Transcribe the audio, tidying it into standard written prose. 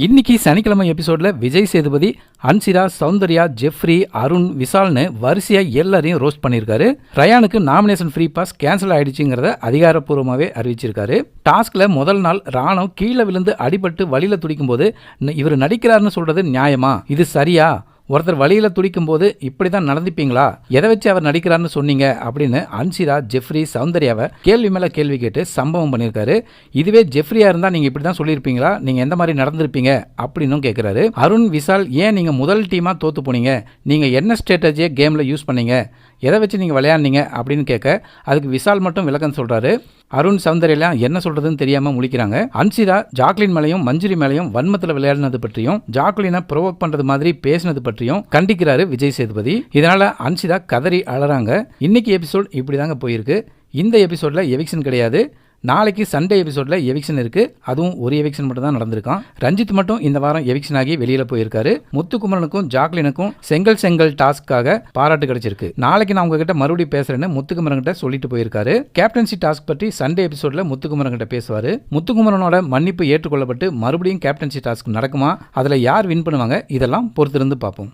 இன்னைக்கு சனிக்கிழமை எபிசோட்ல விஜய் சேதுபதி, அன்சிரா, சௌந்தர்யா, ஜெஃப்ரி, அருண், விசால்னு வரிசையா எல்லாரையும் ரோஸ்ட் பண்ணியிருக்காரு. ரயானுக்கு நாமினேஷன் ஃப்ரீ பாஸ் கேன்சல் ஆயிடுச்சுங்கிறத அதிகாரப்பூர்வமாகவே அறிவிச்சிருக்காரு. டாஸ்க்ல முதல் நாள் ராணவ் கீழே விழுந்து அடிபட்டு வழியில துடிக்கும் போது இவர் நடிக்கிறாருன்னு சொல்றது நியாயமா? இது சரியா? ஒருத்தர் வழியில் துடிக்கும் போது இப்படி தான் நடந்துப்பீங்களா? எதை வச்சு அவர் நடிக்கிறாருன்னு சொன்னீங்க அப்படின்னு அன்சிரா, ஜெஃப்ரி, சௌந்தர்யாவை கேள்வி மேலே கேள்வி கேட்டு சம்பவம் பண்ணியிருக்காரு. இதுவே ஜெஃப்ரியா இருந்தால் நீங்கள் இப்படி தான் சொல்லியிருப்பீங்களா? நீங்கள் எந்த மாதிரி நடந்திருப்பீங்க அப்படின்னும் கேட்குறாரு. அருண், விசால், ஏன் நீங்கள் முதல் டீமாக தோற்று போனீங்க? நீங்கள் என்ன ஸ்ட்ராட்டஜியை கேமில் யூஸ் பண்ணீங்க? எதை வச்சு நீங்கள் விளையாடுனீங்க அப்படின்னு கேட்க அதுக்கு விசால் மட்டும் விளக்கம் சொல்கிறாரு. அருண், சௌந்தர்யெல்லாம் என்ன சொல்கிறதுன்னு தெரியாமல் முழிக்கிறாங்க. அன்சிரா ஜாக்லின் மேலையும் மஞ்சுரி மேலையும் வன்மத்தில் விளையாடினது பற்றியும் ஜாக்லினை ப்ரொவோக் பண்ணுறது மாதிரி பேசினது பற்றியும் கண்டிக்கிறாரு விஜய் சேதுபதி. இதனால் அன்சிரா கதறி அழறாங்க. இன்னைக்கு எபிசோட் இப்படி தாங்க போயிருக்கு. இந்த எபிசோடில் எவிக்ஷன் கிடையாது. நாளைக்கு சண்டே எபிசோடில் எவிக்ஷன் இருக்கு. அதுவும் ஒரு எவிக்ஷன் மட்டும் தான் நடந்திருக்கான். ரஞ்சித் மட்டும் இந்த வாரம் எவிக்ஷன் ஆகி வெளியில போயிருக்காரு. முத்துக்குமரனுக்கும் ஜாக்லினுக்கும் செங்கல் டாஸ்க்காக பாராட்டு கிடைச்சிருக்கு. நாளைக்கு நான் உங்ககிட்ட மறுபடியும் பேசுறேன்னு முத்துக்குமரன் கிட்ட சொல்லிட்டு போயிருக்காரு. கேப்டன்சி டாஸ்க் பற்றி சண்டே எபிசோட்ல முத்துக்குமரன் கிட்ட பேசுவாரு. முத்துக்குமரனோட மன்னிப்பு ஏற்றுக்கொள்ளப்பட்டு மறுபடியும் கேப்டன்சி டாஸ்க் நடக்குமா? அதுல யார் வின் பண்ணுவாங்க? இதெல்லாம் பொறுத்திருந்து பார்ப்போம்.